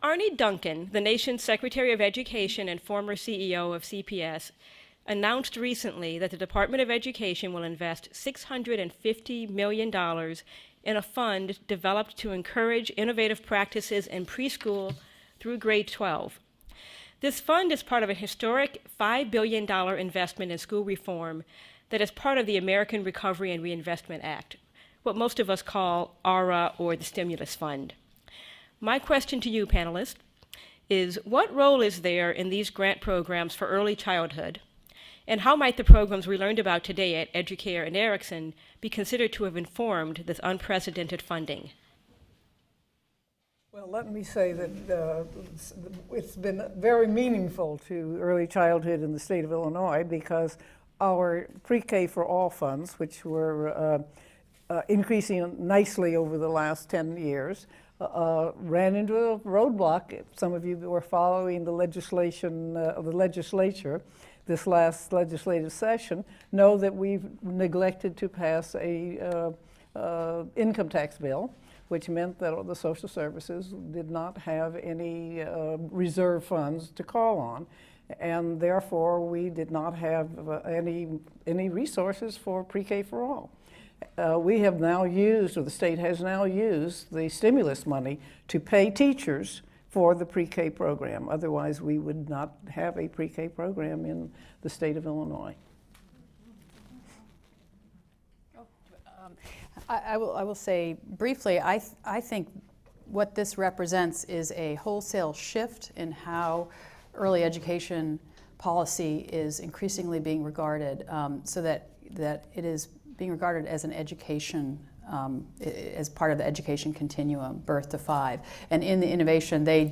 Arne Duncan, the nation's Secretary of Education and former CEO of CPS, announced recently that the Department of Education will invest $650 million in a fund developed to encourage innovative practices in preschool through grade 12. This fund is part of a historic $5 billion investment in school reform that is part of the American Recovery and Reinvestment Act, what most of us call ARA, or the Stimulus Fund. My question to you, panelists, is what role is there in these grant programs for early childhood? And how might the programs we learned about today at Educare and Erikson be considered to have informed this unprecedented funding? Well, let me say that it's been very meaningful to early childhood in the state of Illinois because our PreK for All funds, which were increasing nicely over the last 10 years, ran into a roadblock. Some of you were following the legislation of the legislature this last legislative session know that we've neglected to pass a income tax bill, which meant that the social services did not have any reserve funds to call on. And therefore, we did not have any resources for PreK for All. We have now used, or the state has now used, the stimulus money to pay teachers for the PreK program. Otherwise, we would not have a PreK program in the state of Illinois. I will say briefly, I think what this represents is a wholesale shift in how early education policy is increasingly being regarded, so that it is being regarded as an education, as part of the education continuum, birth to 5. And in the innovation, they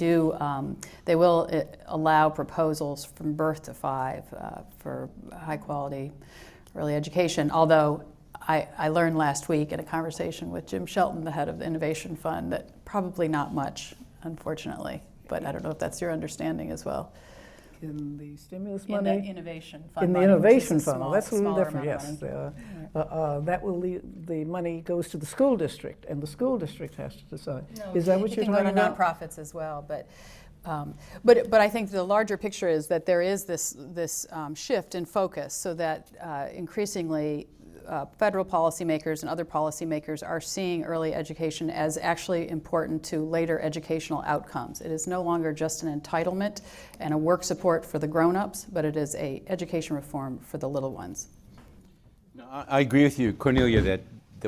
will allow proposals from birth to 5 for high quality early education. Although I learned last week in a conversation with Jim Shelton, the head of the Innovation Fund, that probably not much, unfortunately. But I don't know if that's your understing as well. In the stimulus money? In the innovation fund. In the money, innovation fund, that's a little different, yes. That will leave, the money goes to the school district, and the school district has to decide. No, is that what you're talking about? It can go to nonprofits as well, but I think the larger picture is that there is this shift in focus, so that increasingly federal policymakers and other policymakers are seeing early education as actually important to later educational outcomes. It is no longer just an entitlement and a work support for the grown-ups, but it is an education reform for the little ones. No, I agree with you, Cornelia, that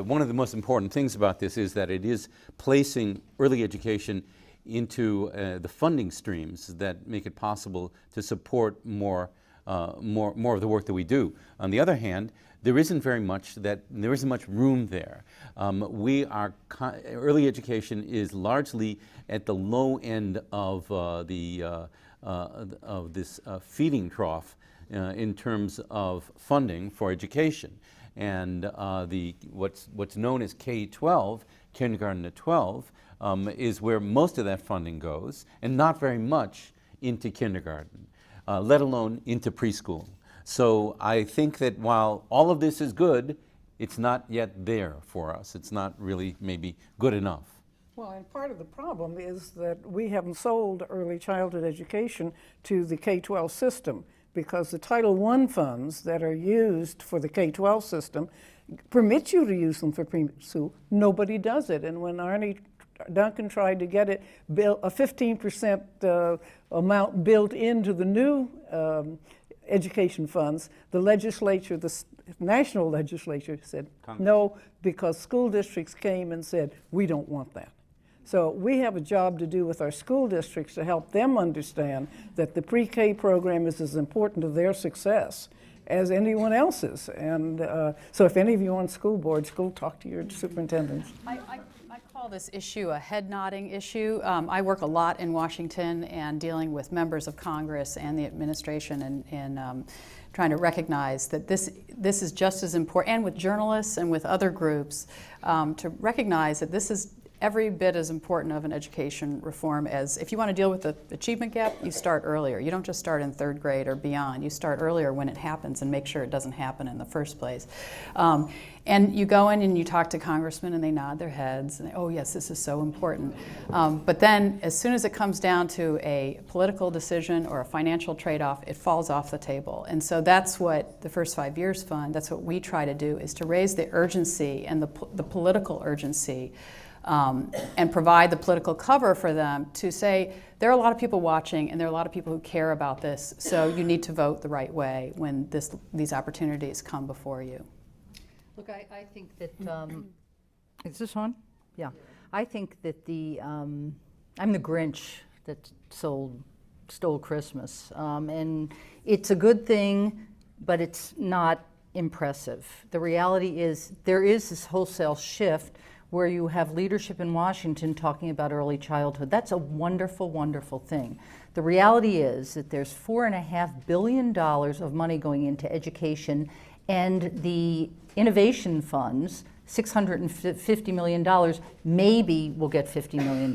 one of the most important things about this is that it is placing early education into the funding streams that make it possible to support more of the work that we do. On the other hand, there isn't much room there. Early education is largely at the low end of this feeding trough in terms of funding for education, and what's known as K-12, kindergarten to 12, is where most of that funding goes, and not very much into kindergarten, let alone into preschool. So I think that while all of this is good, it's not yet there for us. It's not really maybe good enough. Well, and part of the problem is that we haven't sold early childhood education to the K-12 system, because the Title I funds that are used for the K-12 system permit you to use them for preschool. Nobody does it. And when Arne Duncan tried to get it, a 15% amount built into the new education funds, the legislature, the national legislature said no, because school districts came and said, we don't want that. So we have a job to do with our school districts to help them understand that the pre-K program is as important to their success as anyone else's. And so if any of you on school boards, go talk to your superintendents. I call this issue a head-nodding issue. I work a lot in Washington and dealing with members of Congress and the administration and trying to recognize that this is just as important, and with journalists and with other groups, to recognize that this is every bit as important of an education reform as if you want to deal with the achievement gap, you start earlier. You don't just start in 3rd grade or beyond. You start earlier when it happens and make sure it doesn't happen in the first place. And you go in and you talk to congressmen and they nod their heads and they, oh yes, this is so important. But then as soon as it comes down to a political decision or a financial trade-off, it falls off the table. And so that's what the First 5 Years Fund, that's what we try to do, is to raise the urgency and the political urgency and provide the political cover for them to say, there are a lot of people watching and there are a lot of people who care about this, so you need to vote the right way when these opportunities come before you. Look, I think that, is this on? Yeah. I think that I'm the Grinch that stole Christmas. And it's a good thing, but it's not impressive. The reality is there is this wholesale shift where you have leadership in Washington talking about early childhood. That's a wonderful, wonderful thing. The reality is that there's $4.5 billion of money going into education, and the innovation funds, $650 million, maybe we'll get $50 million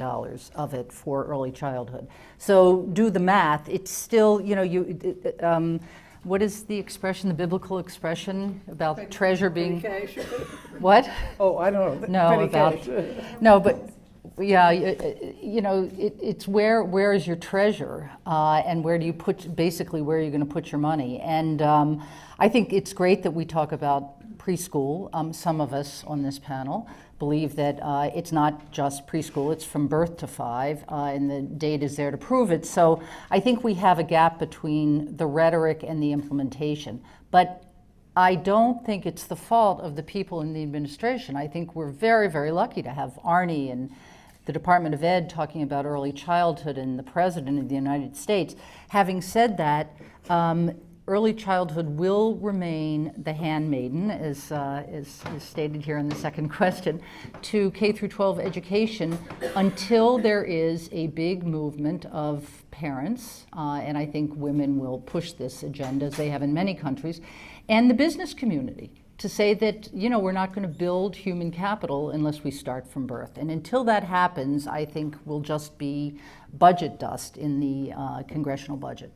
of it for early childhood. So do the math. It's still, you know, what is the expression, the biblical expression about treasure being? What? Oh, I don't know. No, about, no, but yeah, you know, it's where is your treasure, and where do you put, basically where are you going to put your money? And I think it's great that we talk about preschool. Some of us on this panel believe that it's not just preschool, it's from birth to 5, and the data is there to prove it. So I think we have a gap between the rhetoric and the implementation. But I don't think it's the fault of the people in the administration. I think we're very, very lucky to have Arnie and the Department of Ed talking about early childhood and the President of the United States. Having said that, early childhood will remain the handmaiden, as stated here in the second question, to K through 12 education until there is a big movement of parents, and I think women will push this agenda, as they have in many countries, and the business community, to say that, you know, we're not going to build human capital unless we start from birth. And until that happens, I think we'll just be budget dust in the congressional budget.